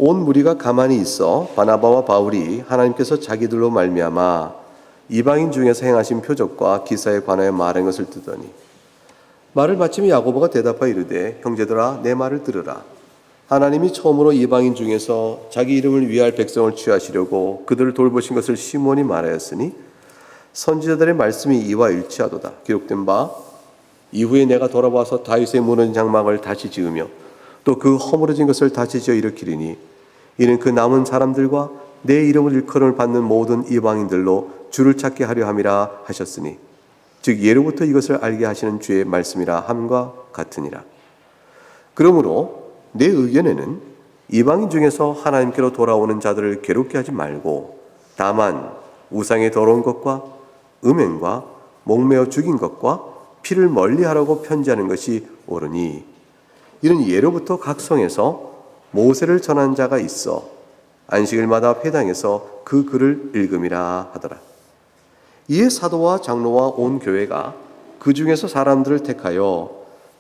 온 무리가 가만히 있어 바나바와 바울이 하나님께서 자기들로 말미암아 이방인 중에서 행하신 표적과 기사에 관하여 말한 것을 듣더니 말을 마치며 야고보가 대답하여 이르되 형제들아 내 말을 들으라. 하나님이 처음으로 이방인 중에서 자기 이름을 위할 백성을 취하시려고 그들을 돌보신 것을 시몬이 말하였으니 선지자들의 말씀이 이와 일치하도다. 기록된 바 이후에 내가 돌아와서 다윗의 무너진 장막을 다시 지으며 또 그 허물어진 것을 다시 지어 일으키리니 이는 그 남은 사람들과 내 이름을 일컬음을 받는 모든 이방인들로 주를 찾게 하려 함이라 하셨으니 즉 예로부터 이것을 알게 하시는 주의 말씀이라 함과 같으니라. 그러므로 내 의견에는 이방인 중에서 하나님께로 돌아오는 자들을 괴롭게 하지 말고 다만 우상의 더러운 것과 음행과 목매어 죽인 것과 피를 멀리하라고 편지하는 것이 옳으니 이는 예로부터 각 성에서 모세를 전한 자가 있어 안식일마다 회당에서 그 글을 읽음이라 하더라. 이에 사도와 장로와 온 교회가 그 중에서 사람들을 택하여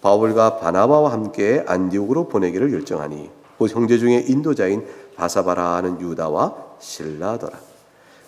바울과 바나바와 함께 안디옥으로 보내기를 결정하니 곧 형제 중에 인도자인 바사바라는 유다와 실라더라.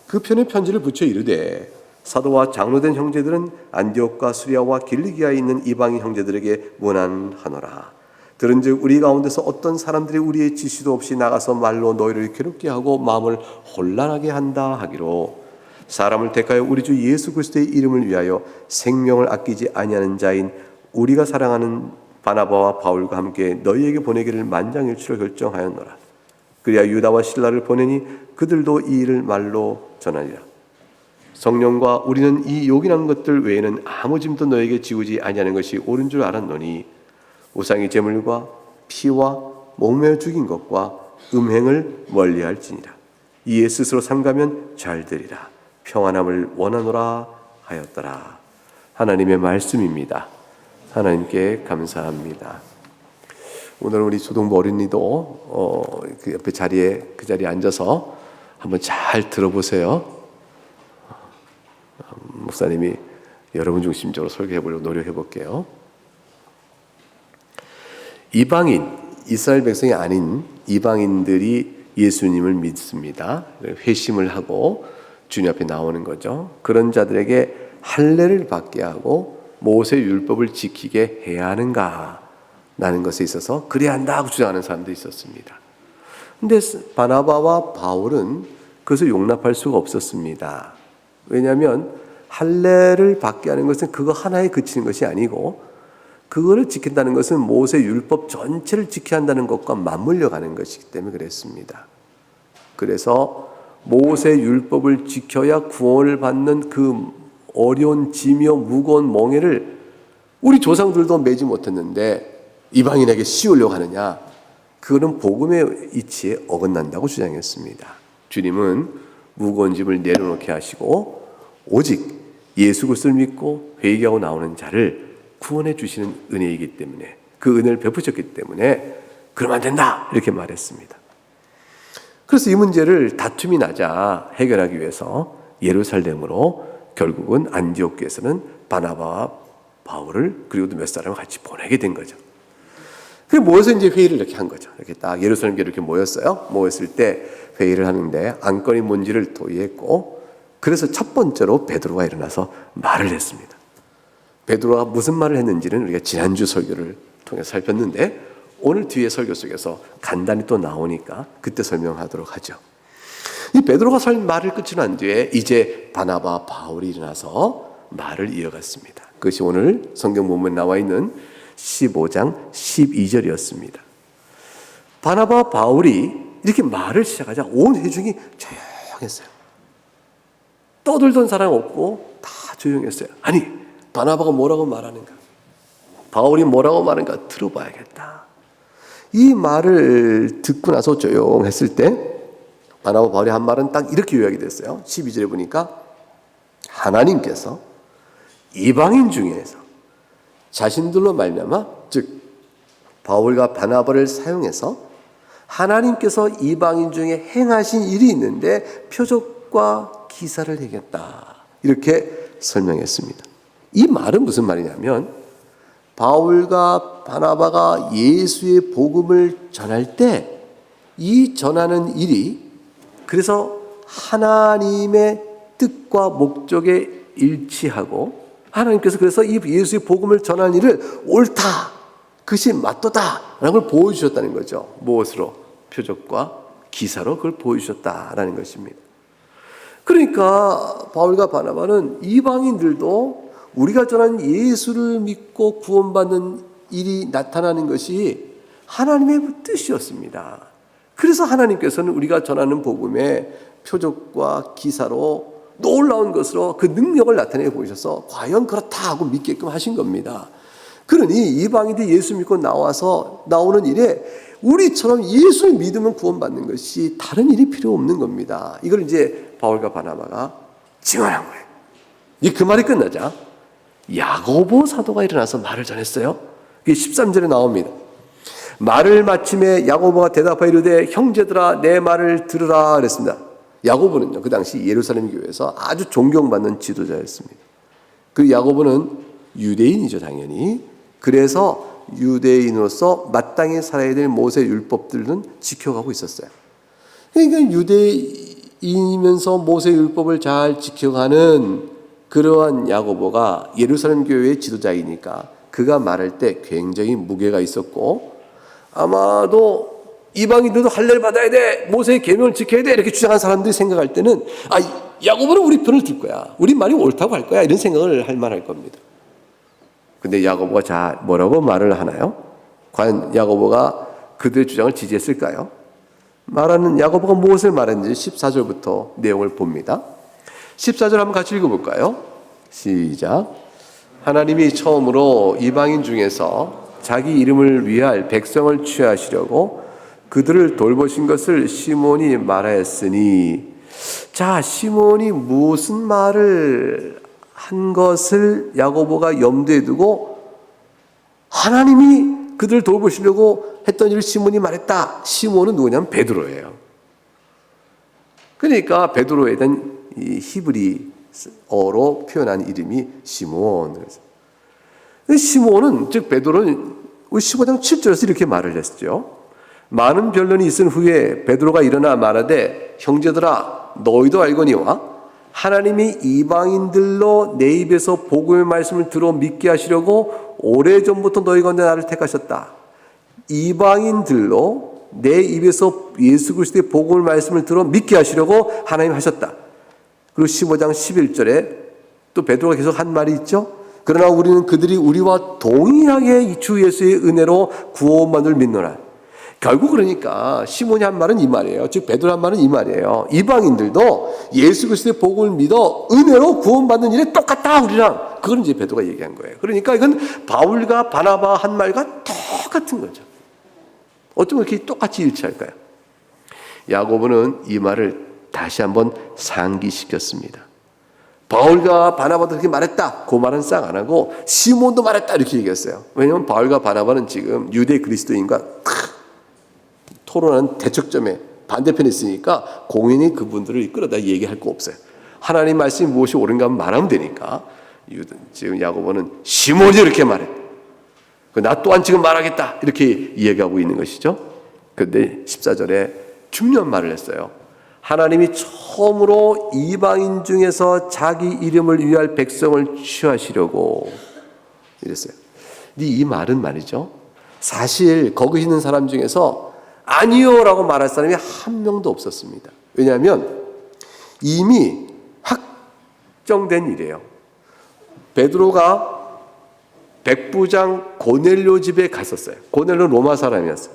그 편에 편지를 붙여 이르되 사도와 장로된 형제들은 안디옥과 수리아와 길리기아에 있는 이방인 형제들에게 문안하노라. 들은즉 우리 가운데서 어떤 사람들이 우리의 지시도 없이 나가서 말로 너희를 괴롭게 하고 마음을 혼란하게 한다 하기로 사람을 택하여 우리 주 예수 그리스도의 이름을 위하여 생명을 아끼지 아니하는 자인 우리가 사랑하는 바나바와 바울과 함께 너희에게 보내기를 만장일치로 결정하였노라. 그리하 유다와 실라를 보내니 그들도 이 일을 말로 전하리라. 성령과 우리는 이 요긴한 것들 외에는 아무 짐도 너에게 지우지 아니하는 것이 옳은 줄 알았노니 우상의 제물과 피와 목매어 죽인 것과 음행을 멀리할지니라. 이에 스스로 삼가면 잘 되리라. 평안함을 원하노라 하였더라. 하나님의 말씀입니다. 하나님께 감사합니다. 오늘 우리 초등부 어린이도 그 옆에 그 자리에 앉아서 한번 잘 들어보세요. 목사님이 여러분 중심적으로 설교해 보려고 노력해 볼게요. 이방인, 이스라엘 백성이 아닌 이방인들이 예수님을 믿습니다. 회심을 하고 주님 앞에 나오는 거죠. 그런 자들에게 할례를 받게 하고 모세 율법을 지키게 해야 하는가 라는 것에 있어서 그래야 한다고 주장하는 사람도 있었습니다. 그런데 바나바와 바울은 그것을 용납할 수가 없었습니다. 왜냐하면 할례를 받게 하는 것은 그거 하나에 그치는 것이 아니고 그거를 지킨다는 것은 모세 율법 전체를 지켜야 한다는 것과 맞물려 가는 것이기 때문에 그랬습니다. 그래서 모세 율법을 지켜야 구원을 받는 그 어려운 짐이요 무거운 멍에를 우리 조상들도 매지 못했는데 이방인에게 씌우려고 하느냐? 그거는 복음의 이치에 어긋난다고 주장했습니다. 주님은 무거운 짐을 내려놓게 하시고 오직 예수 그리스도를 믿고 회개하고 나오는 자를 구원해 주시는 은혜이기 때문에 그 은혜를 베푸셨기 때문에 그러면 안 된다 이렇게 말했습니다. 그래서 이 문제를 다툼이 나자 해결하기 위해서 예루살렘으로 결국은 안디옥에서는 바나바와 바울을 그리고 또 몇 사람을 같이 보내게 된 거죠. 그래서 모여서 이제 회의를 이렇게 한 거죠. 이렇게 딱 예루살렘 교회 이렇게 모였어요. 모였을 때 회의를 하는데 안건이 뭔지를 토의했고 그래서 첫 번째로 베드로가 일어나서 말을 했습니다. 베드로가 무슨 말을 했는지는 우리가 지난주 설교를 통해서 살폈는데 오늘 뒤에 설교 속에서 간단히 또 나오니까 그때 설명하도록 하죠. 이 베드로가 말을 끝이 난 뒤에 이제 바나바 바울이 일어나서 말을 이어갔습니다. 그것이 오늘 성경 본문에 나와 있는 15장 12절이었습니다. 바나바 바울이 이렇게 말을 시작하자 온 회중이 조용했어요. 떠들던 사람 없고 다 조용했어요. 아니 바나바가 뭐라고 말하는가? 바울이 뭐라고 말하는가? 들어봐야겠다. 이 말을 듣고 나서 조용했을 때 바나바 바울이 한 말은 딱 이렇게 요약이 됐어요. 12절에 보니까 하나님께서 이방인 중에서 자신들로 말미암아 즉 바울과 바나바를 사용해서 하나님께서 이방인 중에 행하신 일이 있는데 표적과 기사를 하겠다. 이렇게 설명했습니다. 이 말은 무슨 말이냐면 바울과 바나바가 예수의 복음을 전할 때 이 전하는 일이 그래서 하나님의 뜻과 목적에 일치하고 하나님께서 그래서 이 예수의 복음을 전하는 일을 옳다, 그것이 맞도다라는 걸 보여주셨다는 거죠. 무엇으로? 표적과 기사로 그걸 보여주셨다라는 것입니다. 그러니까 바울과 바나바는 이방인들도 우리가 전하는 예수를 믿고 구원받는 일이 나타나는 것이 하나님의 뜻이었습니다. 그래서 하나님께서는 우리가 전하는 복음의 표적과 기사로 놀라운 것으로 그 능력을 나타내 보이셔서 과연 그렇다 하고 믿게끔 하신 겁니다. 그러니 이방인들이 예수 믿고 나오는 일에 우리처럼 예수를 믿으면 구원받는 것이 다른 일이 필요 없는 겁니다. 이걸 이제 바울과 바나바가 증언한 거예요. 그 말이 끝나자 야고보 사도가 일어나서 말을 전했어요. 그게 13절에 나옵니다. 말을 마침에 야고보가 대답하여 이르되 형제들아 내 말을 들으라 그랬습니다. 야고보는요 그 당시 예루살렘 교회에서 아주 존경받는 지도자였습니다. 그 야고보는 유대인이죠 당연히. 그래서 유대인으로서 마땅히 살아야 될 모세 율법들은 지켜가고 있었어요. 그러니까 유대인이면서 모세 율법을 잘 지켜가는 그러한 야고보가 예루살렘 교회의 지도자이니까 그가 말할 때 굉장히 무게가 있었고 아마도 이방인들도 할례를 받아야 돼, 모세의 계명을 지켜야 돼 이렇게 주장한 사람들이 생각할 때는 야고보는 우리 편을 들 거야, 우리 말이 옳다고 할 거야 이런 생각을 할 만할 겁니다. 근데 야고보가 뭐라고 말을 하나요? 과연 야고보가 그들의 주장을 지지했을까요? 말하는 야고보가 무엇을 말했는지 14절부터 내용을 봅니다. 14절 한번 같이 읽어볼까요? 시작. 하나님이 처음으로 이방인 중에서 자기 이름을 위할 백성을 취하시려고 그들을 돌보신 것을 시몬이 말하였으니, 자, 시몬이 무슨 말을 한 것을 야고보가 염두에 두고 하나님이 그들을 돌보시려고 했던 일을 시몬이 말했다. 시몬은 누구냐면 베드로예요. 그러니까 베드로에 대한 이 히브리어로 표현한 이름이 시몬. 시몬은 즉 베드로는 우리 15장 7절에서 이렇게 말을 했죠. 많은 변론이 있은 후에 베드로가 일어나 말하되 형제들아 너희도 알거니와 하나님이 이방인들로 내 입에서 복음의 말씀을 들어 믿게 하시려고 오래전부터 너희 가운데 나를 택하셨다. 이방인들로 내 입에서 예수 그리스도의 복음의 말씀을 들어 믿게 하시려고 하나님 하셨다. 그리고 15장 11절에 또 베드로가 계속 한 말이 있죠. 그러나 우리는 그들이 우리와 동일하게 주 예수의 은혜로 구원만을 믿노라. 결국 그러니까 시몬이 한 말은 이 말이에요. 즉 베드로 한 말은 이 말이에요. 이방인들도 예수 그리스도의 복음을 믿어 은혜로 구원받는 일에 똑같다 우리랑. 그걸 이제 베드로가 얘기한 거예요. 그러니까 이건 바울과 바나바 한 말과 똑같은 거죠. 어쩌면 이렇게 똑같이 일치할까요? 야고보는 이 말을 다시 한번 상기시켰습니다. 바울과 바나바도 그렇게 말했다. 그 말은 싹 안 하고 시몬도 말했다 이렇게 얘기했어요. 왜냐하면 바울과 바나바는 지금 유대 그리스도인과 토론하는 대척점에 반대편에 있으니까 공연히 그분들을 이끌어다 얘기할 거 없어요. 하나님 말씀이 무엇이 옳은가 말하면 되니까 지금 야고보는 시몬이 이렇게 말해. 나 또한 지금 말하겠다 이렇게 얘기하고 있는 것이죠. 그런데 14절에 중요한 말을 했어요. 하나님이 처음으로 이방인 중에서 자기 이름을 위할 백성을 취하시려고 이랬어요. 근데 이 말은 말이죠. 사실 거기 있는 사람 중에서 아니요 라고 말할 사람이 한 명도 없었습니다. 왜냐하면 이미 확정된 일이에요. 베드로가 백부장 고넬료 집에 갔었어요. 고넬료 로마 사람이었어요.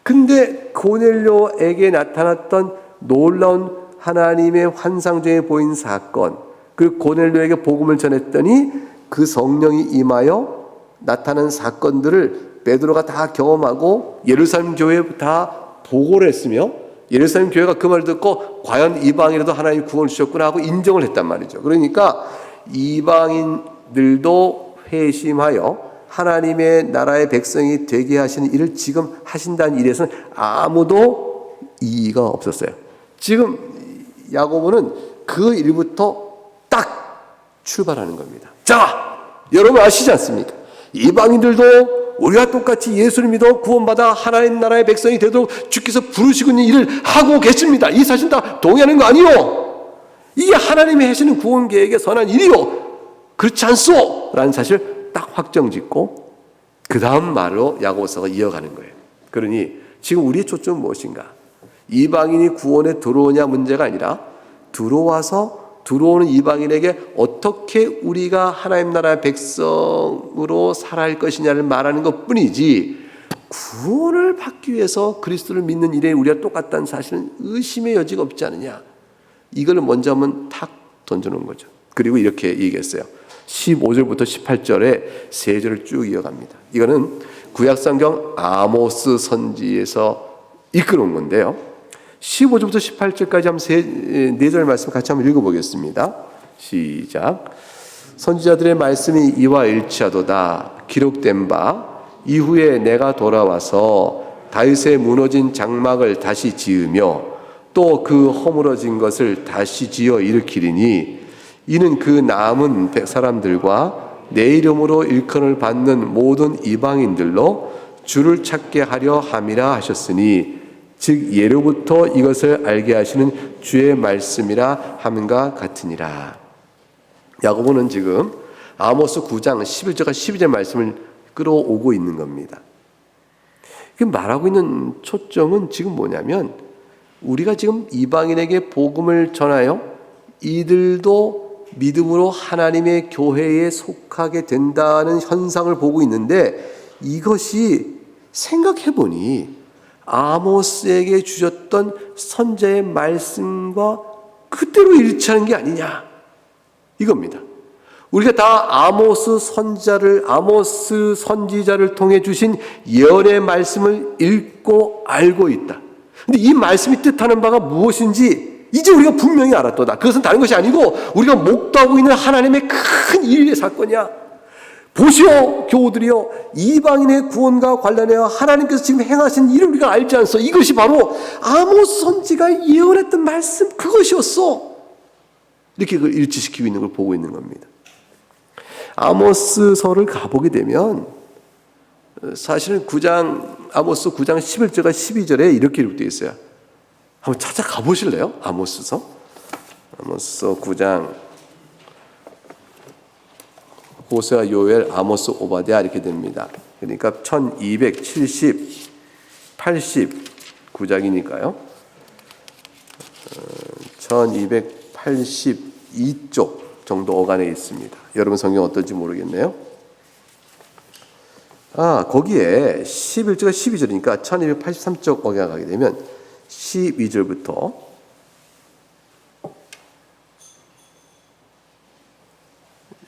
근데 고넬료에게 나타났던 놀라운 하나님의 환상 중에 보인 사건, 그리고 고넬료에게 복음을 전했더니 그 성령이 임하여 나타난 사건들을 베드로가 다 경험하고 예루살렘 교회에 다 보고를 했으며 예루살렘 교회가 그 말을 듣고 과연 이방인에도 하나님이 구원을 주셨구나 하고 인정을 했단 말이죠. 그러니까 이방인들도 회심하여 하나님의 나라의 백성이 되게 하시는 일을 지금 하신다는 일에서는 아무도 이의가 없었어요. 지금 야고보는 그 일부터 딱 출발하는 겁니다. 자, 여러분 아시지 않습니까? 이방인들도 우리가 똑같이 예수를 믿어 구원받아 하나님 나라의 백성이 되도록 주께서 부르시고 있는 일을 하고 계십니다. 이 사실 다 동의하는 거 아니요. 이게 하나님이 하시는 구원 계획의 선한 일이요. 그렇지 않소? 라는 사실 딱 확정짓고 그 다음 말로 야고보서가 이어가는 거예요. 그러니 지금 우리의 초점은 무엇인가? 이방인이 구원에 들어오냐 문제가 아니라 들어오는 이방인에게 어떻게 우리가 하나님 나라의 백성으로 살아야 할 것이냐를 말하는 것뿐이지, 구원을 받기 위해서 그리스도를 믿는 일에 우리가 똑같다는 사실은 의심의 여지가 없지 않느냐. 이걸 먼저 한번 탁 던져놓은 거죠. 그리고 이렇게 얘기했어요. 15절부터 18절에 세 절을 쭉 이어갑니다. 이거는 구약성경 아모스 선지에서 이끌어온 건데요. 15절부터 18절까지 한번 네 절 말씀 같이 한번 읽어보겠습니다. 시작. 선지자들의 말씀이 이와 일치하도다. 기록된 바 이후에 내가 돌아와서 다윗의 무너진 장막을 다시 지으며 또 그 허물어진 것을 다시 지어 일으키리니 이는 그 남은 사람들과 내 이름으로 일컬을 받는 모든 이방인들로 주를 찾게 하려 함이라 하셨으니 즉 예로부터 이것을 알게 하시는 주의 말씀이라 함과 같으니라. 야고보는 지금 아모스 9장 11절과 12절 말씀을 끌어오고 있는 겁니다. 말하고 있는 초점은 지금 뭐냐면, 우리가 지금 이방인에게 복음을 전하여 이들도 믿음으로 하나님의 교회에 속하게 된다는 현상을 보고 있는데, 이것이 생각해보니 아모스에게 주셨던 선지자의 말씀과 그대로 일치하는 게 아니냐, 이겁니다. 우리가 다 아모스 선지자를 통해 주신 예언의 말씀을 읽고 알고 있다. 근데 이 말씀이 뜻하는 바가 무엇인지 이제 우리가 분명히 알았도다. 그것은 다른 것이 아니고 우리가 목도하고 있는 하나님의 큰 일의 사건이야. 보시오 교우들이여, 이방인의 구원과 관련하여 하나님께서 지금 행하신 일을 우리가 알지 않소? 이것이 바로 아모스 선지가 예언했던 말씀, 그것이었어. 이렇게 그걸 일치시키고 있는 걸 보고 있는 겁니다. 아모스서를 가보게 되면 사실은 아모스 9장 11절과 12절에 이렇게 기록되어 있어요. 한번 찾아가 보실래요? 아모스서 9장, 호세아, 요엘, 아모스, 오바댜 이렇게 됩니다. 그러니까 1280구장이니까요. 1282쪽 정도 어간에 있습니다. 여러분 성경 어떨지 모르겠네요. 거기에 11절과 12절이니까 1283쪽 어간에 가게 되면 12절부터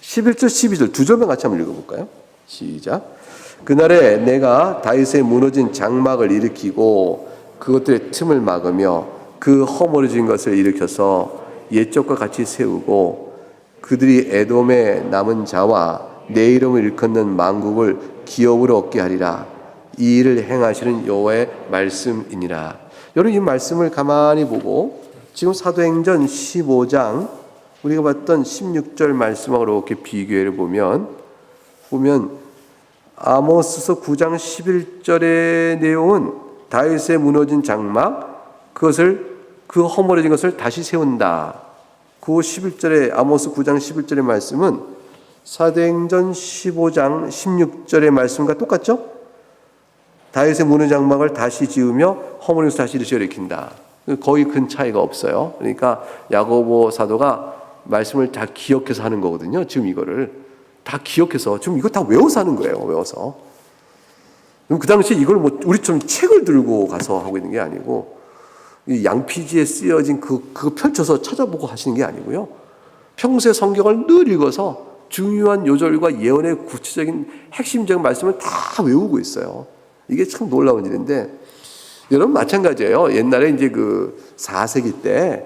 11절, 12절 두 절만 같이 한번 읽어볼까요? 시작. 그날에 내가 다윗의 무너진 장막을 일으키고 그것들의 틈을 막으며 그 허물어진 것을 일으켜서 옛적과 같이 세우고 그들이 에돔의 남은 자와 내 이름을 일컫는 만국을 기업으로 얻게 하리라. 이 일을 행하시는 여호와의 말씀이니라. 여러분, 이 말씀을 가만히 보고 지금 사도행전 15장 우리가 봤던 16절 말씀하고 이렇게 비교해 보면 아모스서 9장 11절의 내용은 다윗의 무너진 장막, 그 허물어진 것을 다시 세운다. 그 11절의 아모스 9장 11절의 말씀은 사도행전 15장 16절의 말씀과 똑같죠? 다윗의 무너진 장막을 다시 지으며 허물어진 것을 다시 일으킨다. 거의 큰 차이가 없어요. 그러니까 야고보 사도가 말씀을 다 기억해서 하는 거거든요. 지금 이거를 다 기억해서 지금 이거 다 외워서 하는 거예요. 외워서. 그 당시에 이걸 우리처럼 책을 들고 가서 하고 있는 게 아니고 이 양피지에 쓰여진 그거 펼쳐서 찾아보고 하시는 게 아니고요. 평소에 성경을 늘 읽어서 중요한 요절과 예언의 구체적인 핵심적인 말씀을 다 외우고 있어요. 이게 참 놀라운 일인데, 여러분 마찬가지예요. 옛날에 이제 그 4세기 때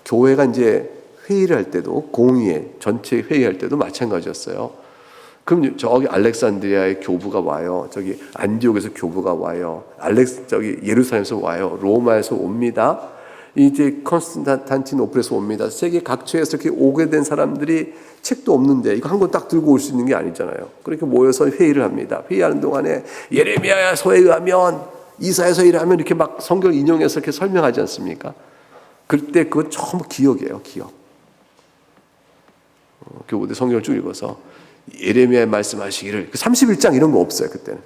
교회가 이제 회의를 할 때도, 공의회 전체 회의할 때도 마찬가지였어요. 그럼 저기 알렉산드리아의 교부가 와요. 저기 안디옥에서 교부가 와요. 저기 예루살렘에서 와요. 로마에서 옵니다. 이제 컨스탄티노플에서 옵니다. 세계 각처에서 이렇게 오게 된 사람들이 책도 없는데 이거 한 권 딱 들고 올 수 있는 게 아니잖아요. 그렇게 모여서 회의를 합니다. 회의하는 동안에 예레미야서에 의하면, 이사야서에 의하면 이렇게 막 성경 인용해서 이렇게 설명하지 않습니까? 그때 그건 처음 기억이에요. 기억. 교부들 성경을 쭉 읽어서 예레미야 말씀하시기를, 31장 이런 거 없어요. 그때는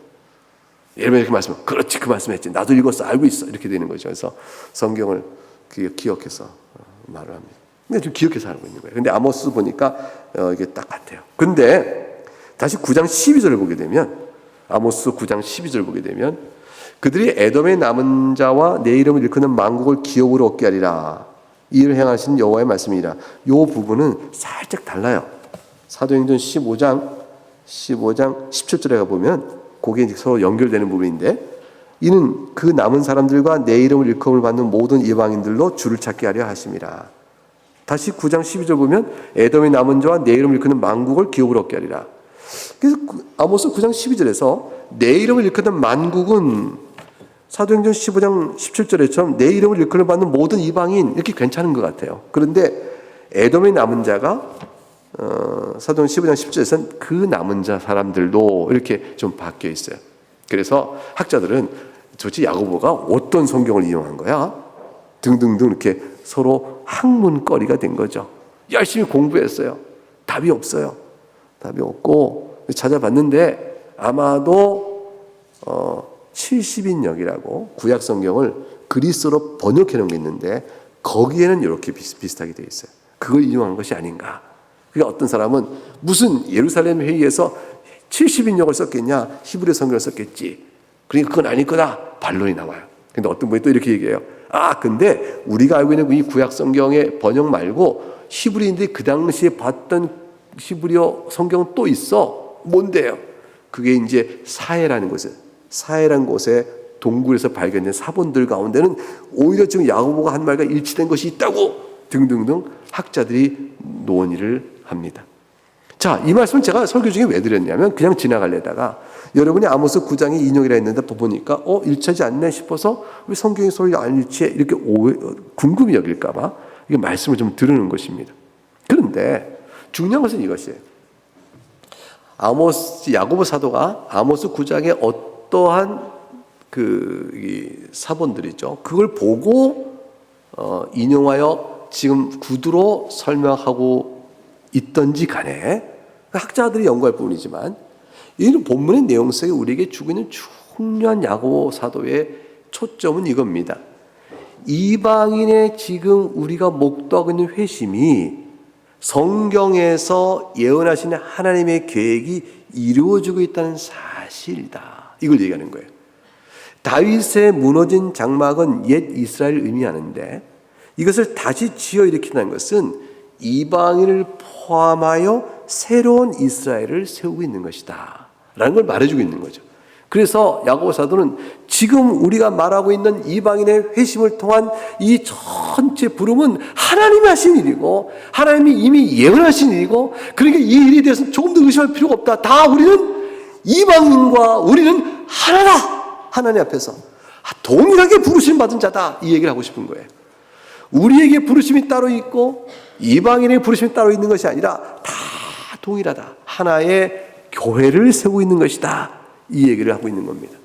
예레미야 이렇게 말씀하면 그렇지, 그 말씀했지, 나도 읽었어, 알고 있어, 이렇게 되는 거죠. 그래서 성경을 기억해서 말을 합니다. 근데 좀 기억해서 알고 있는 거예요. 근데 아모스 보니까 이게 딱 같아요. 근데 다시 9장 12절을 보게 되면, 아모스 9장 12절을 보게 되면, 그들이 에돔의 남은 자와 내 이름을 일컫는 만국을 기업으로 얻게 하리라. 이 일을 행하신 여호와의 말씀이라. 이 부분은 살짝 달라요. 사도행전 15장 17절에 가보면 그게 이제 서로 연결되는 부분인데, 이는 그 남은 사람들과 내 이름을 일컬음을 받는 모든 이방인들로 주를 찾게 하려 하심이라. 다시 9장 12절 보면 에돔의 남은 자와 내 이름을 일컫는 만국을 기업으로 얻게 하리라. 그래서 아모스 9장 12절에서 내 이름을 일컫는 만국은 사도행전 15장 17절에처럼 내 이름을 일컬음 받는 모든 이방인, 이렇게 괜찮은 것 같아요. 그런데 에돔의 남은 자가 사도행전 15장 10절에서는 그 남은 자 사람들도 이렇게 좀 바뀌어 있어요. 그래서 학자들은 도대체 야고보가 어떤 성경을 이용한 거야? 등등등 이렇게 서로 학문거리가 된 거죠. 열심히 공부했어요. 답이 없어요. 답이 없고 찾아봤는데 아마도 70인역이라고 구약 성경을 그리스어로 번역해 놓은 게 있는데 거기에는 이렇게 비슷하게 되어 있어요. 그걸 인용한 것이 아닌가. 그러니까 어떤 사람은 무슨 예루살렘 회의에서 70인역을 썼겠냐, 히브리 성경을 썼겠지. 그러니까 그건 아닐 거다. 반론이 나와요. 근데 어떤 분이 또 이렇게 얘기해요. 근데 우리가 알고 있는 이 구약 성경의 번역 말고 히브리인들이 그 당시에 봤던 히브리어 성경은 또 있어. 뭔데요? 그게 이제 사해라는 곳이에요. 사해라는 곳에 동굴에서 발견된 사본들 가운데는 오히려 지금 야고보가 한 말과 일치된 것이 있다고 등등등 학자들이 논의를 합니다. 자, 이 말씀을 제가 설교 중에 왜 드렸냐면 그냥 지나가려다가 여러분이 아모스 9장이 인용이라 했는데 보니까 일치하지 않네 싶어서 왜 성경이 서로 안 일치해? 이렇게 궁금히 여길까 봐 이게 말씀을 좀 들으는 것입니다. 그런데 중요한 것은 이것이에요. 야고보 사도가 아모스 9장에 어떠한 그 사본들이죠. 그걸 보고 인용하여 지금 구두로 설명하고 있던지 간에 학자들이 연구할 부분이지만 이 본문의 내용 속에 우리에게 주고 있는 중요한 야고보 사도의 초점은 이겁니다. 이방인의 지금 우리가 목도하고 있는 회심이 성경에서 예언하시는 하나님의 계획이 이루어지고 있다는 사실이다. 이걸 얘기하는 거예요. 다윗의 무너진 장막은 옛 이스라엘을 의미하는데 이것을 다시 지어 일으킨다는 것은 이방인을 포함하여 새로운 이스라엘을 세우고 있는 것이다 라는 걸 말해주고 있는 거죠. 그래서 야고보 사도는 지금 우리가 말하고 있는 이방인의 회심을 통한 이 전체 부름은 하나님이 하신 일이고 하나님이 이미 예언하신 일이고, 그러니까 이 일에 대해서는 조금 더 의심할 필요가 없다. 다 우리는 이방인과 우리는 하나다. 하나님 앞에서 동일하게 부르심 받은 자다. 이 얘기를 하고 싶은 거예요. 우리에게 부르심이 따로 있고 이방인의 부르심이 따로 있는 것이 아니라 다 동일하다. 하나의 교회를 세우고 있는 것이다. 이 얘기를 하고 있는 겁니다.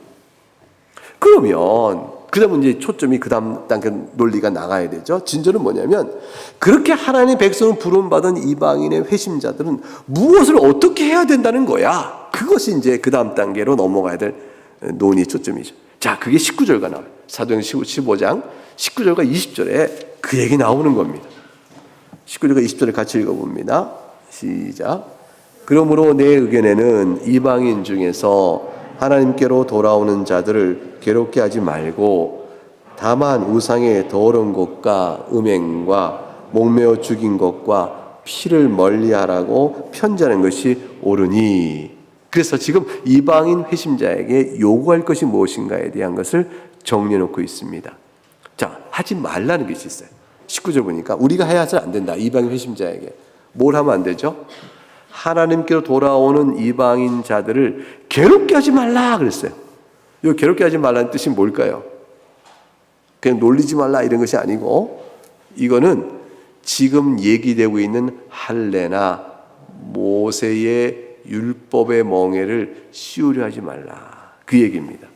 그러면 그 다음 이제 초점이 그 다음 단계 논리가 나가야 되죠. 진전은 뭐냐면 그렇게 하나님의 백성을 부름받은 이방인의 회심자들은 무엇을 어떻게 해야 된다는 거야. 그것이 이제 그 다음 단계로 넘어가야 될 논의의 초점이죠. 자, 그게 19절과 나와요. 사도행전 15장 19절과 20절에 그 얘기 나오는 겁니다. 19절과 20절을 같이 읽어봅니다. 시작. 그러므로 내 의견에는 이방인 중에서 하나님께로 돌아오는 자들을 괴롭게 하지 말고 다만 우상의 더러운 것과 음행과 목매어 죽인 것과 피를 멀리하라고 편지하는 것이 옳으니. 그래서 지금 이방인 회심자에게 요구할 것이 무엇인가에 대한 것을 정리해 놓고 있습니다. 자, 하지 말라는 것이 있어요. 19절 보니까 우리가 해야지 안 된다. 이방인 회심자에게 뭘 하면 안 되죠? 하나님께로 돌아오는 이방인 자들을 괴롭게 하지 말라 그랬어요. 이 괴롭게 하지 말라는 뜻이 뭘까요? 그냥 놀리지 말라 이런 것이 아니고, 이거는 지금 얘기되고 있는 할례나 모세의 율법의 멍에를 씌우려 하지 말라, 그 얘기입니다.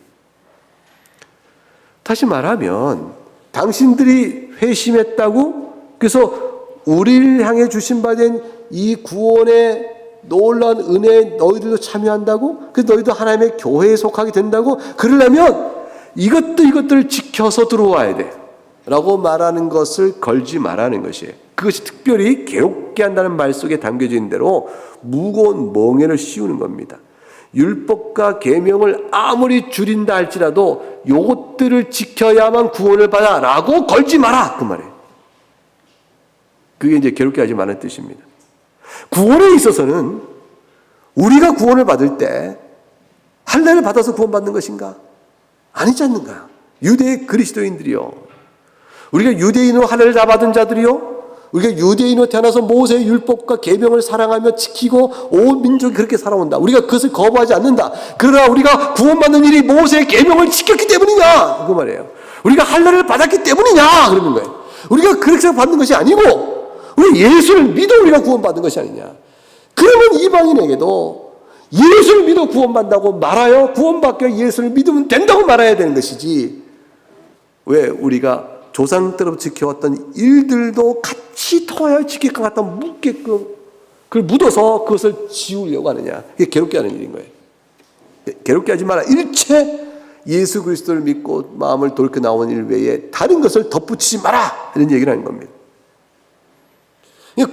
다시 말하면 당신들이 회심했다고 그래서 우리를 향해 주신 바 된 이 구원의 놀라운 은혜에 너희들도 참여한다고? 그래서 너희도 하나님의 교회에 속하게 된다고? 그러려면 이것들을 지켜서 들어와야 돼 라고 말하는 것을 걸지 말라는 것이에요. 그것이 특별히 괴롭게 한다는 말 속에 담겨져 있는 대로 무거운 멍에를 씌우는 겁니다. 율법과 계명을 아무리 줄인다 할지라도 요것들을 지켜야만 구원을 받아 라고 걸지 마라, 그 말이에요. 그게 이제 괴롭게 하지 말라는 뜻입니다. 구원에 있어서는 우리가 구원을 받을 때 할례를 받아서 구원받는 것인가? 아니지 않는가? 유대 그리스도인들이요, 우리가 유대인으로 할례를 다 받은 자들이요, 우리가 유대인으로 태어나서 모세의 율법과 계명을 사랑하며 지키고 온 민족이 그렇게 살아온다. 우리가 그것을 거부하지 않는다. 그러나 우리가 구원받는 일이 모세의 계명을 지켰기 때문이냐, 그 말이에요. 우리가 할례를 받았기 때문이냐, 그러는 거예요. 우리가 그렇게 받는 것이 아니고 우리 예수를 믿어 우리가 구원받은 것이 아니냐. 그러면 이방인에게도 예수를 믿어 구원받는다고 말하여 구원받기 위해 예수를 믿으면 된다고 말해야 되는 것이지, 왜 우리가 조상 때로 지켜왔던 일들도 같이 토하여 지킬 것 같다 묻게끔 그걸 묻어서 그것을 지우려고 하느냐. 그게 괴롭게 하는 일인 거예요. 괴롭게 하지 마라. 일체 예수 그리스도를 믿고 마음을 돌이켜 나오는 일 외에 다른 것을 덧붙이지 마라, 이런 얘기를 하는 겁니다.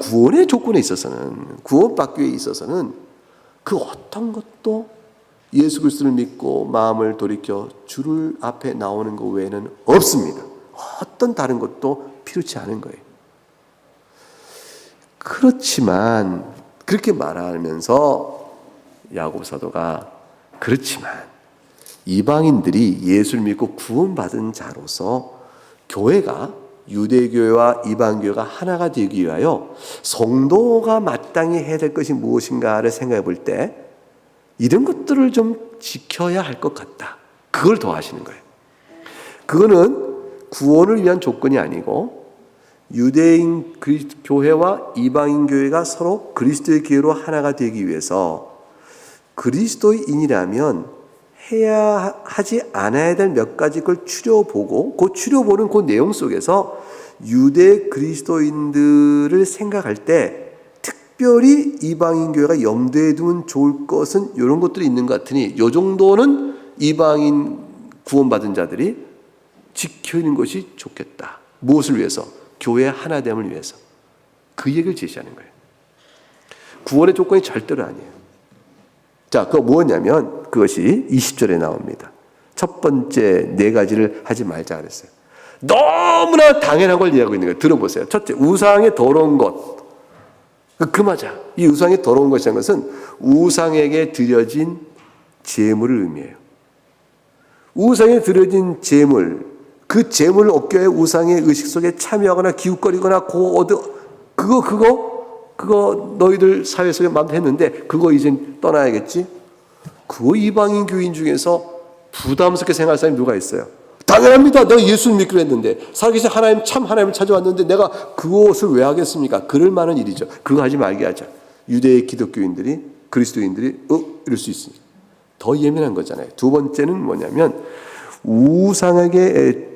구원의 조건에 있어서는, 구원받기 위해 있어서는 그 어떤 것도 예수 그리스도를 믿고 마음을 돌이켜 주를 앞에 나오는 것 외에는 없습니다. 어떤 다른 것도 필요치 않은 거예요. 그렇지만 그렇게 말하면서 야고보 사도가, 그렇지만 이방인들이 예수를 믿고 구원받은 자로서 교회가 유대교회와 이방교회가 하나가 되기 위하여 성도가 마땅히 해야 될 것이 무엇인가를 생각해 볼 때 이런 것들을 좀 지켜야 할 것 같다, 그걸 더 하시는 거예요. 그거는 구원을 위한 조건이 아니고 유대인 교회와 이방인 교회가 서로 그리스도의 교회로 하나가 되기 위해서 그리스도인이라면 해야 하지 않아야 될 몇 가지 걸 추려보고, 그 추려보는 그 내용 속에서 유대 그리스도인들을 생각할 때 특별히 이방인 교회가 염두에 두면 좋을 것은 이런 것들이 있는 것 같으니 이 정도는 이방인 구원받은 자들이 지키는 것이 좋겠다. 무엇을 위해서? 교회 하나됨을 위해서. 그 얘기를 제시하는 거예요. 구원의 조건이 절대로 아니에요. 자, 그거 뭐냐면 그것이 20절에 나옵니다. 첫 번째 네 가지를 하지 말자 그랬어요. 너무나 당연한 걸 이야기하고 있는 거예요. 들어보세요. 첫째, 우상의 더러운 것. 그 맞아. 이 우상의 더러운 것이라는 것은 우상에게 드려진 제물을 의미해요. 우상에 드려진 제물, 그 제물을 얻기 위해 우상의 의식 속에 참여하거나 기웃거리거나 그거 너희들 사회 속에 마음대로 했는데 그거 이젠 떠나야겠지? 그거 이방인 교인 중에서 부담스럽게 생각할 사람이 누가 있어요? 당연합니다. 내가 예수를 믿기로 했는데, 살아계신 하나님, 참 하나님을 찾아왔는데 내가 그것을 왜 하겠습니까? 그럴 만한 일이죠. 그거 하지 말게 하자. 유대의 기독교인들이, 그리스도인들이 이럴 수 있습니다. 더 예민한 거잖아요. 두 번째는 뭐냐면 우상에게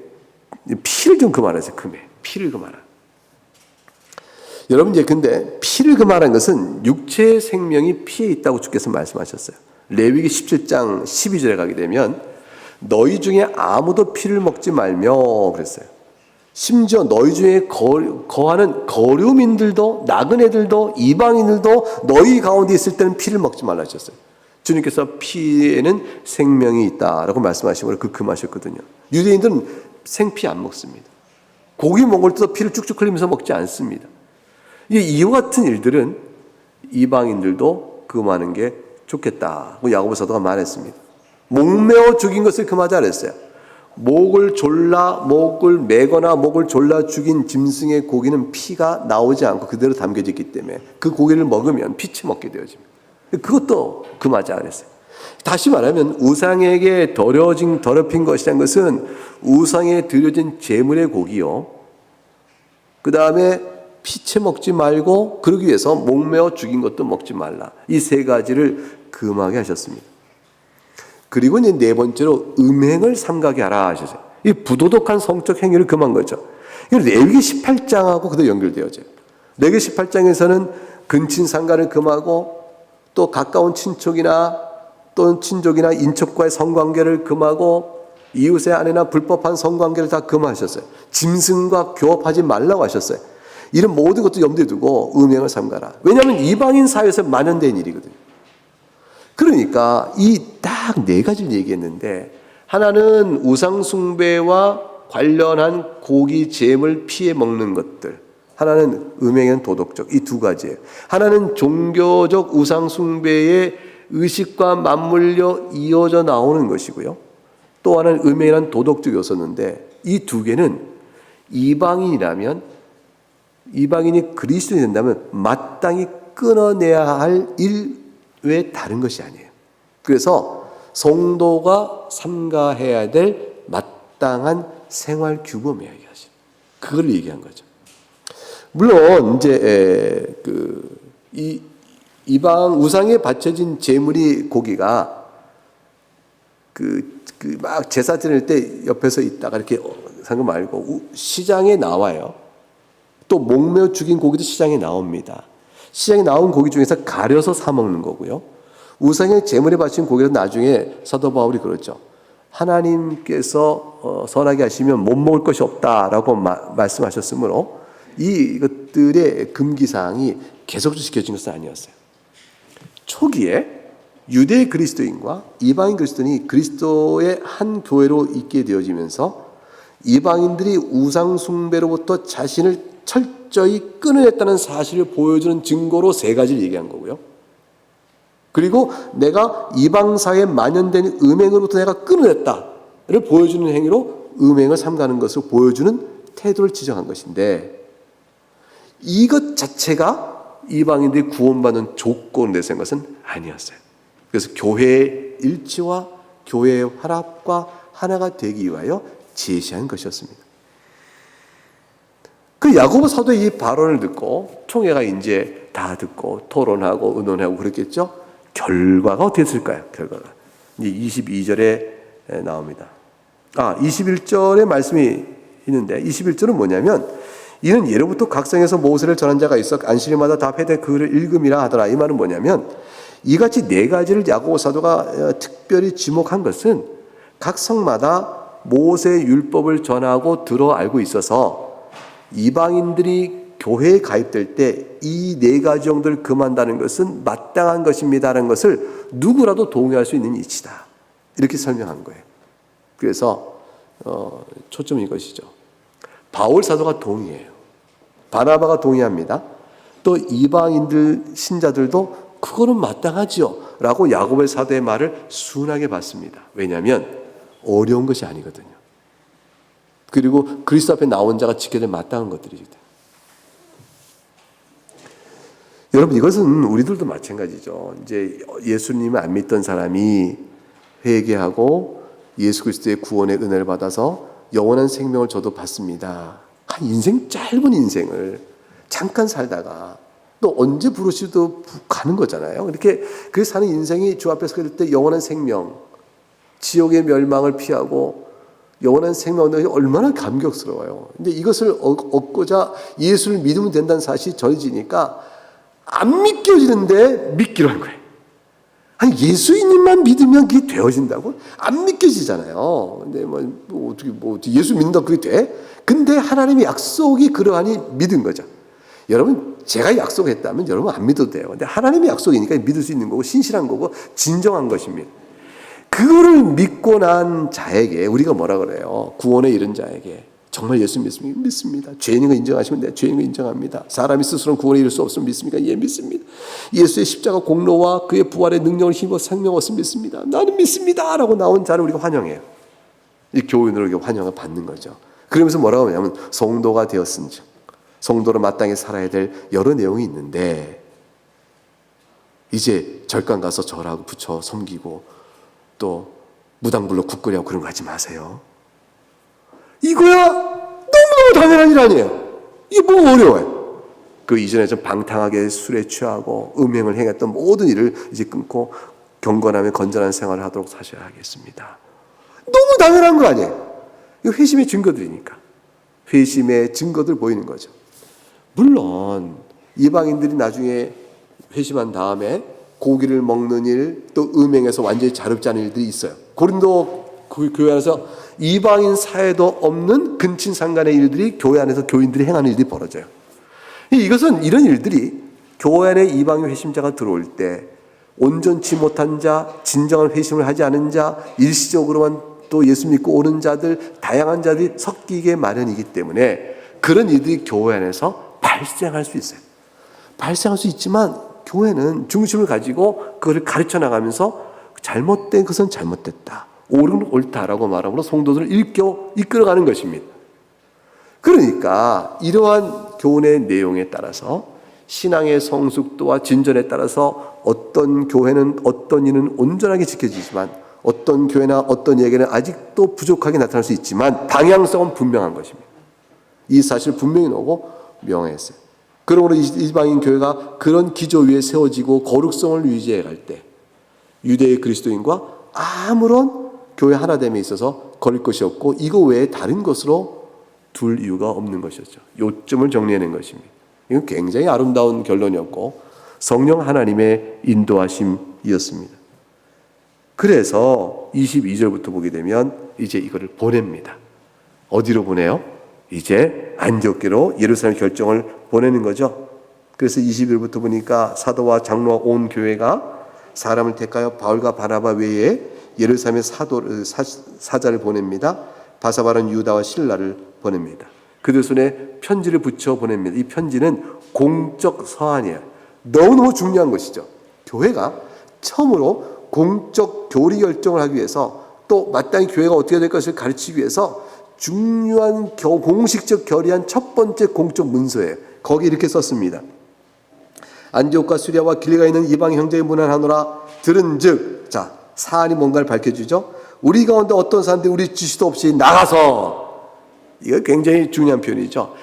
피를 좀 그만하세요. 피를 그만하. 여러분, 이제 근데 피를 금하라는 것은 육체의 생명이 피에 있다고 주께서 말씀하셨어요. 레위기 17장 12절에 가게 되면 너희 중에 아무도 피를 먹지 말며 그랬어요. 심지어 너희 중에 거하는 거류민들도, 나그네들도, 이방인들도 너희 가운데 있을 때는 피를 먹지 말라 하셨어요. 주님께서 피에는 생명이 있다라고 말씀하시고 금하셨거든요. 유대인들은 생피 안 먹습니다. 고기 먹을 때도 피를 쭉쭉 흘리면서 먹지 않습니다. 이와 같은 일들은 이방인들도 금하는 게 좋겠다고 야고보 사도가 말했습니다. 목매어 죽인 것을 금하자 그랬어요. 목을 매거나 목을 졸라 죽인 짐승의 고기는 피가 나오지 않고 그대로 담겨져 있기 때문에 그 고기를 먹으면 피치 먹게 되어집니다. 그것도 금하자 그랬어요. 다시 말하면 우상에게 더럽힌 것이란 것은 우상에 드려진 제물의 고기요. 그 다음에 피채 먹지 말고 그러기 위해서 목매어 죽인 것도 먹지 말라. 이 세 가지를 금하게 하셨습니다. 그리고 이제 네 번째로 음행을 삼가게 하라 하셨어요. 이 부도덕한 성적 행위를 금한 거죠. 레위기 18장하고 그대로 연결되어져요. 레위기 18장에서는 근친 상간을 금하고 또 가까운 친척이나 또는 친족이나 인척과의 성관계를 금하고 이웃의 아내나 불법한 성관계를 다 금하셨어요. 짐승과 교합하지 말라고 하셨어요. 이런 모든 것도 염두에 두고 음행을 삼가라. 왜냐하면 이방인 사회에서 만연된 일이거든요. 그러니까 이 딱 네 가지를 얘기했는데, 하나는 우상 숭배와 관련한 고기 제물 피해 먹는 것들, 하나는 음행은 도덕적, 이 두 가지예요. 하나는 종교적 우상 숭배의 의식과 맞물려 이어져 나오는 것이고요. 또 하나는 음행이란 도덕적 요소인데, 이 두 개는 이방인이 그리스도인이 된다면 마땅히 끊어내야 할 일 외에 다른 것이 아니에요. 그래서 성도가 삼가해야 될 마땅한 생활 규범이에요. 그걸 얘기한 거죠. 물론 이제 이 이방 우상에 바쳐진 제물이 고기가 막 제사 드릴 때 옆에서 있다가 이렇게 상거 말고 시장에 나와요. 또 목매어 죽인 고기도 시장에 나옵니다. 시장에 나온 고기 중에서 가려서 사 먹는 거고요. 우상의 제물에 바친 고기는 나중에 사도 바울이 그러죠. 하나님께서 선하게 하시면 못 먹을 것이 없다라고 말씀하셨으므로 이것들의 금기사항이 계속 지켜진 것은 아니었어요. 초기에 유대 그리스도인과 이방인 그리스도인이 그리스도의 한 교회로 있게 되어지면서 이방인들이 우상 숭배로부터 자신을 철저히 끊어냈다는 사실을 보여주는 증거로 세 가지를 얘기한 거고요. 그리고 내가 이방사에 만연된 음행으로부터 내가 끊어냈다를 보여주는 행위로 음행을 삼가는 것을 보여주는 태도를 지적한 것인데, 이것 자체가 이방인들이 구원받는 조건으로 내세운 것은 아니었어요. 그래서 교회의 일치와 교회의 화합과 하나가 되기 위하여 제시한 것이었습니다. 그 야고보 사도의 이 발언을 듣고 총회가 이제 다 듣고 토론하고 의논하고 그랬겠죠. 결과가 어떻게 됐을까요? 결과가 이제 22절에 나옵니다. 21절에 말씀이 있는데 21절은 뭐냐면, 이는 예로부터 각성에서 모세를 전한 자가 있어 안식일마다 다 회대 그를 읽음이라 하더라. 이 말은 뭐냐면, 이같이 네 가지를 야고보 사도가 특별히 지목한 것은 각 성마다 모세의 율법을 전하고 들어 알고 있어서 이방인들이 교회에 가입될 때 이 네 가지 정도를 금한다는 것은 마땅한 것입니다라는 것을 누구라도 동의할 수 있는 이치다. 이렇게 설명한 거예요. 그래서 초점이 이것이죠. 바울 사도가 동의해요. 바나바가 동의합니다. 또 이방인들 신자들도 그거는 마땅하지요 라고 야고보 사도의 말을 순하게 받습니다. 왜냐하면 어려운 것이 아니거든요. 그리고 그리스도 앞에 나온 자가 지켜야 될 마땅한 것들이기 때문에. 여러분, 이것은 우리들도 마찬가지죠. 이제 예수님을 안 믿던 사람이 회개하고 예수 그리스도의 구원의 은혜를 받아서 영원한 생명을 저도 받습니다. 한 인생 짧은 인생을 잠깐 살다가 또 언제 부르시도 가는 거잖아요. 이렇게 그 사는 인생이 주 앞에 서게 될 때 영원한 생명, 지옥의 멸망을 피하고 영원한 생명은 얼마나 감격스러워요. 근데 이것을 얻고자 예수를 믿으면 된다는 사실이 전해지니까 안 믿겨지는데 믿기로 한 거예요. 아니, 예수님만 믿으면 그게 되어진다고? 안 믿겨지잖아요. 근데 어떻게 예수 믿는다 그게 돼? 근데 하나님의 약속이 그러하니 믿은 거죠. 여러분, 제가 약속했다면 여러분 안 믿어도 돼요. 근데 하나님의 약속이니까 믿을 수 있는 거고 신실한 거고 진정한 것입니다. 그거를 믿고 난 자에게 우리가 뭐라 그래요? 구원에 이른 자에게 정말 예수 믿습니까? 믿습니다. 죄인인 거 인정하시면 돼요. 죄인인 거 인정합니다. 사람이 스스로는 구원에 이를 수 없으면 믿습니까? 예, 믿습니다. 예수의 십자가 공로와 그의 부활의 능력을 힘입어 생명 얻으면 믿습니다. 나는 믿습니다 라고 나온 자를 우리가 환영해요. 이 교인으로 환영을 받는 거죠. 그러면서 뭐라고 하냐면 성도가 되었은즉, 성도로 마땅히 살아야 될 여러 내용이 있는데, 이제 절간 가서 절하고 부처 섬기고 또 무당불로 국거리하고 그런 거 하지 마세요. 이거야 너무너무 당연한 일 아니에요. 이게 뭐 어려워요. 그 이전에 좀 방탕하게 술에 취하고 음행을 행했던 모든 일을 이제 끊고 경건하며 건전한 생활을 하도록 사셔야 하겠습니다. 너무 당연한 거 아니에요. 이거 회심의 증거들이니까. 회심의 증거들 보이는 거죠. 물론 이방인들이 나중에 회심한 다음에 고기를 먹는 일, 또 음행에서 완전히 자립지 않은 일들이 있어요. 고린도 교회 안에서 이방인 사회도 없는 근친상간의 일들이 교회 안에서 교인들이 행하는 일들이 벌어져요. 이것은 이런 일들이 교회 안에 이방인 회심자가 들어올 때 온전치 못한 자, 진정한 회심을 하지 않은 자, 일시적으로만 또 예수 믿고 오는 자들, 다양한 자들이 섞이게 마련이기 때문에 그런 일들이 교회 안에서 발생할 수 있어요. 발생할 수 있지만 교회는 중심을 가지고 그것을 가르쳐 나가면서 잘못된 것은 잘못됐다, 옳은 옳다라고 말함으로 성도들을 이끌어가는 것입니다. 그러니까 이러한 교훈의 내용에 따라서 신앙의 성숙도와 진전에 따라서 어떤 교회는 어떤 일은 온전하게 지켜지지만 어떤 교회나 어떤 얘기는 아직도 부족하게 나타날 수 있지만 방향성은 분명한 것입니다. 이 사실 분명히 나오고 명했어요. 그러므로 이방인 교회가 그런 기조 위에 세워지고 거룩성을 유지해 갈 때 유대의 그리스도인과 아무런 교회 하나됨에 있어서 걸릴 것이 없고 이거 외에 다른 것으로 둘 이유가 없는 것이었죠. 요점을 정리해낸 것입니다. 이건 굉장히 아름다운 결론이었고 성령 하나님의 인도하심이었습니다. 그래서 22절부터 보게 되면 이제 이거를 보냅니다. 어디로 보내요? 이제 안디옥계로 예루살렘 결정을 보내는 거죠. 그래서 20절부터 보니까 사도와 장로와 온 교회가 사람을 택하여 바울과 바나바 외에 예루살렘에 사자를 보냅니다. 바사바는 유다와 실라를 보냅니다. 그들 손에 편지를 붙여 보냅니다. 이 편지는 공적 서한이에요. 너무너무 중요한 것이죠. 교회가 처음으로 공적 교리 결정을 하기 위해서 또 마땅히 교회가 어떻게 될 것을 가르치기 위해서 중요한 공식적 결의한 첫 번째 공적 문서예요. 거기 이렇게 썼습니다. 안디옥과 수리아와 길리가에 있는 이방 형제의 문안하노라 들은즉, 자, 사안이 뭔가를 밝혀주죠. 우리 가운데 어떤 사람들이 우리 지시도 없이 나가서, 이거 굉장히 중요한 표현이죠.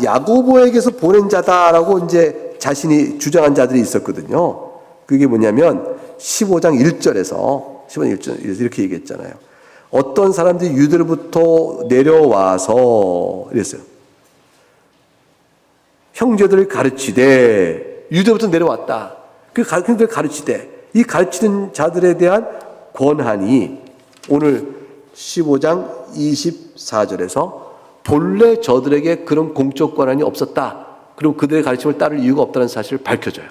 야고보에게서 보낸 자다라고 이제 자신이 주장한 자들이 있었거든요. 그게 뭐냐면 15장 1절에서 15장 1절 이렇게 얘기했잖아요. 어떤 사람들이 유대로부터 내려와서 이랬어요. 형제들을 가르치되, 유대로부터 내려왔다. 그 형제들을 가르치되, 이 가르치는 자들에 대한 권한이 오늘 15장 24절에서 본래 저들에게 그런 공적 권한이 없었다. 그리고 그들의 가르침을 따를 이유가 없다는 사실을 밝혀줘요.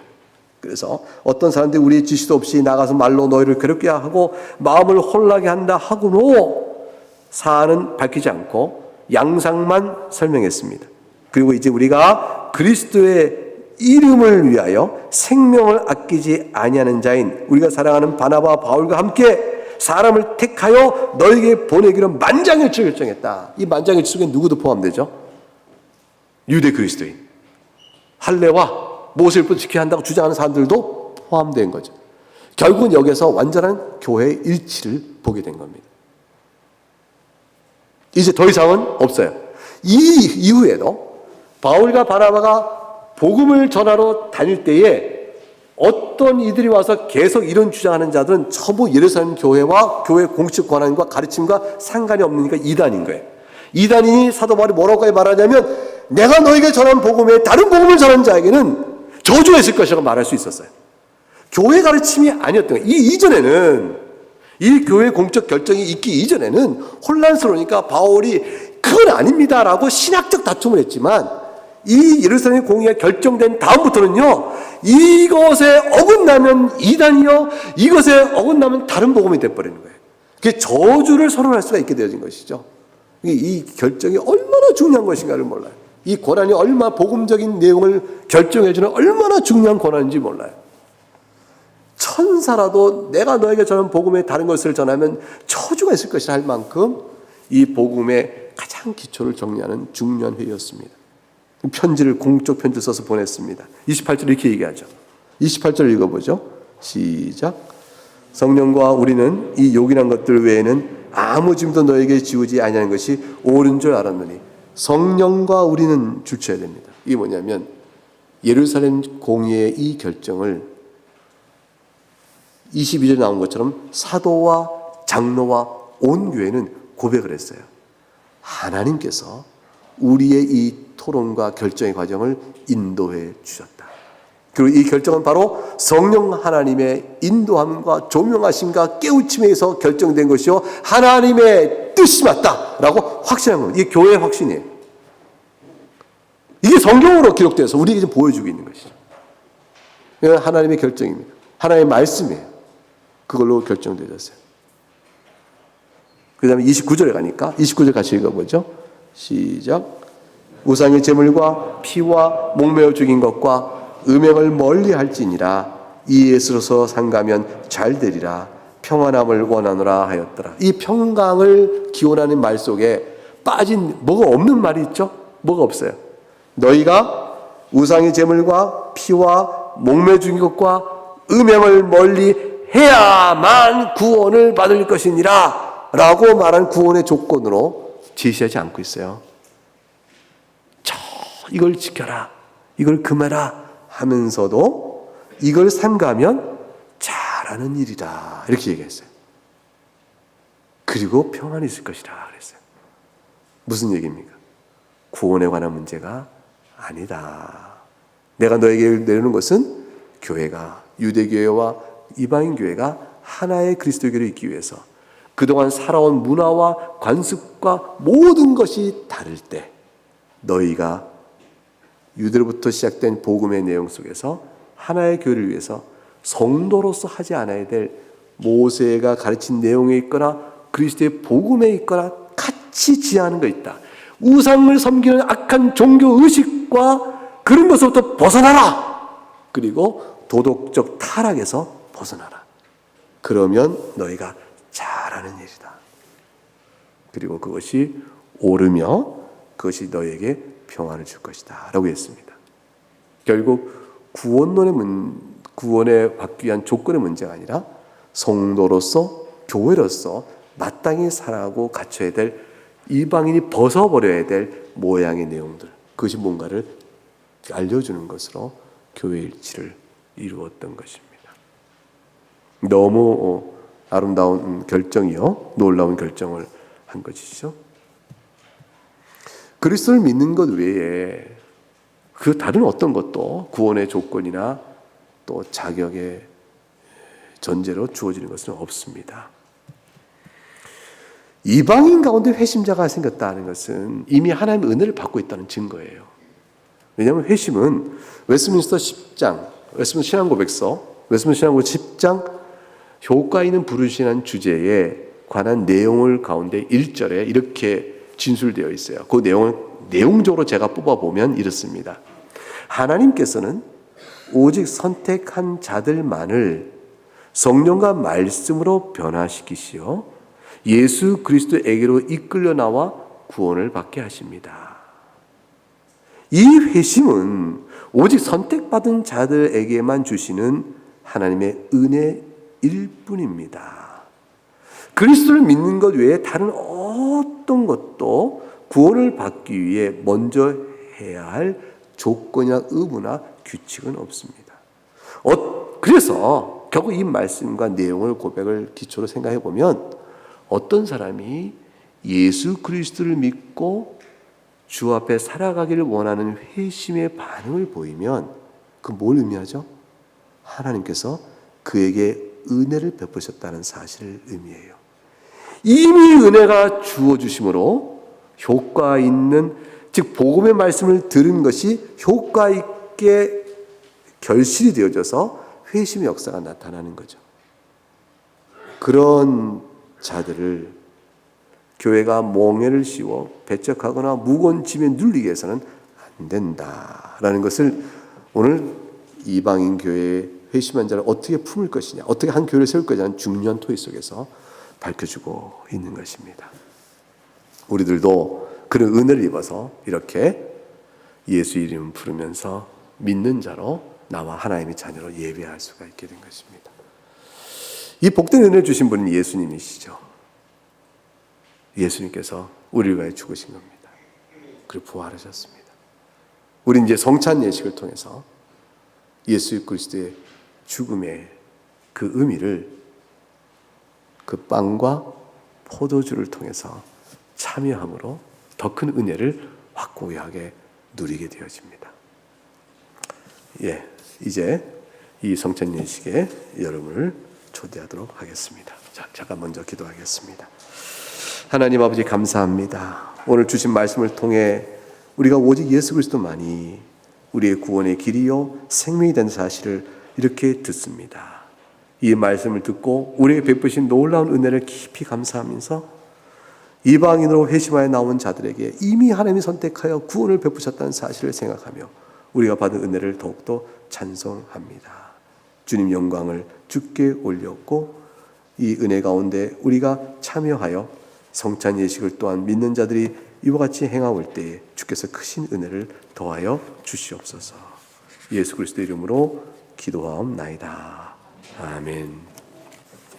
그래서 어떤 사람들이 우리의 지시도 없이 나가서 말로 너희를 괴롭게 하고 마음을 혼란하게 한다 하고도 사안은 밝히지 않고 양상만 설명했습니다. 그리고 이제 우리가 그리스도의 이름을 위하여 생명을 아끼지 아니하는 자인 우리가 사랑하는 바나바와 바울과 함께 사람을 택하여 너에게 보내기로 만장일치 결정했다. 이 만장일치 속에 누구도 포함되죠? 유대 그리스도인, 할례와 모세율법을 지켜야 한다고 주장하는 사람들도 포함된 거죠. 결국은 여기서 완전한 교회의 일치를 보게 된 겁니다. 이제 더 이상은 없어요. 이 이후에도 바울과 바나바가 복음을 전하러 다닐 때에 어떤 이들이 와서 계속 이런 주장하는 자들은 전부 예루살렘 교회와 교회 공식 권한과 가르침과 상관이 없으니까 이단인 거예요. 이단인이 사도 바울이 뭐라고 말하냐면 내가 너에게 전한 복음에 다른 복음을 전한 자에게는 저주가 있을 것이라고 말할 수 있었어요. 교회 가르침이 아니었던 거예요. 이전에는 이 교회 공적 결정이 있기 이전에는 혼란스러우니까 바울이 그건 아닙니다라고 신학적 다툼을 했지만 이 예루살렘 공의가 결정된 다음부터는요, 이것에 어긋나면 이단이요, 이것에 어긋나면 다른 복음이 돼버리는 거예요. 그게 저주를 선언할 수가 있게 되어진 것이죠. 이 결정이 얼마나 중요한 것인가를 몰라요. 이 권한이 얼마나 복음적인 내용을 결정해주는 얼마나 중요한 권한인지 몰라요. 천사라도 내가 너에게 전한 복음에 다른 것을 전하면 저주가 있을 것이라 할 만큼 이 복음의 가장 기초를 정리하는 중요한 회의였습니다. 편지를 공적 편지를 써서 보냈습니다. 28절 이렇게 얘기하죠. 28절 읽어보죠. 시작. 성령과 우리는 이 요긴한 것들 외에는 아무 짐도 너에게 지우지 아니하는 것이 옳은 줄 알았느니. 성령과 우리는 줄쳐야 됩니다. 이게 뭐냐면 예루살렘 공의의 이 결정을 22절에 나온 것처럼 사도와 장로와 온 교회는 고백을 했어요. 하나님께서 우리의 이 토론과 결정의 과정을 인도해 주셨다. 그리고 이 결정은 바로 성령 하나님의 인도함과 조명하심과 깨우침에 의해서 결정된 것이요 하나님의 뜻이 맞다라고 확신한 겁니다. 이게 교회의 확신이에요. 이게 성경으로 기록되어서 우리에게 좀 보여주고 있는 것이죠. 이건 하나님의 결정입니다. 하나님의 말씀이에요. 그걸로 결정되었어요. 그 다음에 29절에 가니까 29절 같이 읽어보죠. 시작. 우상의 제물과 피와 목매어 죽인 것과 음행을 멀리 할지니라. 이 예수로서 상가면 잘 되리라. 평안함을 원하노라 하였더라. 이 평강을 기원하는 말 속에 빠진 뭐가 없는 말이 있죠? 뭐가 없어요. 너희가 우상의 제물과 피와 목매어 죽인 것과 음행을 멀리 해야만 구원을 받을 것이니라 라고 말한 구원의 조건으로 제시하지 않고 있어요. 이걸 지켜라, 이걸 금해라 하면서도 이걸 삼가면 잘하는 일이다 이렇게 얘기했어요. 그리고 평안이 있을 것이라 그랬어요. 무슨 얘기입니까? 구원에 관한 문제가 아니다. 내가 너에게 내리는 것은 교회가 유대교회와 이방인교회가 하나의 그리스도교를 있기 위해서 그동안 살아온 문화와 관습과 모든 것이 다를 때 너희가 유대로부터 시작된 복음의 내용 속에서 하나의 교회를 위해서 성도로서 하지 않아야 될 모세가 가르친 내용에 있거나 그리스도의 복음에 있거나 같이 지하는 거 있다. 우상을 섬기는 악한 종교 의식과 그런 것부터 벗어나라. 그리고 도덕적 타락에서 벗어나라. 그러면 너희가 잘하는 일이다. 그리고 그것이 옳으며 그것이 너에게 평안을 줄 것이다 라고 했습니다. 결국 구원에 받기 위한 조건의 문제가 아니라 성도로서 교회로서 마땅히 살아가고 갖춰야 될 이방인이 벗어버려야 될 모양의 내용들, 그것이 뭔가를 알려주는 것으로 교회 일치를 이루었던 것입니다. 너무 아름다운 결정이요, 놀라운 결정을 한 것이죠. 그리스도를 믿는 것 외에 그 다른 어떤 것도 구원의 조건이나 또 자격의 전제로 주어지는 것은 없습니다. 이방인 가운데 회심자가 생겼다는 것은 이미 하나님의 은혜를 받고 있다는 증거예요. 왜냐하면 회심은 웨스트민스터 10장, 웨스트민스터 신앙고백서, 웨스트민스터 신앙고백 10장 효과 있는 부르시는 주제에 관한 내용을 가운데 1절에 이렇게 진술되어 있어요. 그 내용을 내용적으로 제가 뽑아보면 이렇습니다. 하나님께서는 오직 선택한 자들만을 성령과 말씀으로 변화시키시어 예수 그리스도에게로 이끌려 나와 구원을 받게 하십니다. 이 회심은 오직 선택받은 자들에게만 주시는 하나님의 은혜일 뿐입니다. 그리스도를 믿는 것 외에 다른 어떤 것도 구원을 받기 위해 먼저 해야 할 조건이나 의무나 규칙은 없습니다. 그래서 결국 이 말씀과 내용을 고백을 기초로 생각해 보면 어떤 사람이 예수 그리스도를 믿고 주 앞에 살아가기를 원하는 회심의 반응을 보이면 그 뭘 의미하죠? 하나님께서 그에게 은혜를 베푸셨다는 사실을 의미해요. 이미 은혜가 주어주심으로 효과 있는, 즉 복음의 말씀을 들은 것이 효과 있게 결실이 되어져서 회심의 역사가 나타나는 거죠. 그런 자들을 교회가 멍에를 씌워 배척하거나 무거운 짐에 눌리게 해서는 안 된다라는 것을 오늘 이방인 교회의 회심한 자를 어떻게 품을 것이냐, 어떻게 한 교회를 세울 것이냐는 중요한 토의 속에서 밝혀주고 있는 것입니다. 우리들도 그런 은혜를 입어서 이렇게 예수 이름 부르면서 믿는 자로 나와 하나님의 자녀로 예배할 수가 있게 된 것입니다. 이 복된 은혜를 주신 분은 예수님이시죠. 예수님께서 우리를 위하여 죽으신 겁니다. 그리고 부활하셨습니다. 우리 이제 성찬 예식을 통해서 예수 그리스도의 죽음의 그 의미를 그 빵과 포도주를 통해서 참여함으로 더 큰 은혜를 확고하게 누리게 되어집니다. 이제 이 성찬 예식에 여러분을 초대하도록 하겠습니다. 자, 잠깐 먼저 기도하겠습니다. 하나님 아버지 감사합니다. 오늘 주신 말씀을 통해 우리가 오직 예수 그리스도만이 우리의 구원의 길이요 생명이 된 사실을 이렇게 듣습니다. 이 말씀을 듣고 우리에게 베푸신 놀라운 은혜를 깊이 감사하면서 이방인으로 회심하여 나온 자들에게 이미 하나님이 선택하여 구원을 베푸셨다는 사실을 생각하며 우리가 받은 은혜를 더욱더 찬송합니다. 주님 영광을 주께 올렸고 이 은혜 가운데 우리가 참여하여 성찬 예식을 또한 믿는 자들이 이와 같이 행하올 때에 주께서 크신 은혜를 더하여 주시옵소서. 예수 그리스도 이름으로 기도하옵나이다. 아멘.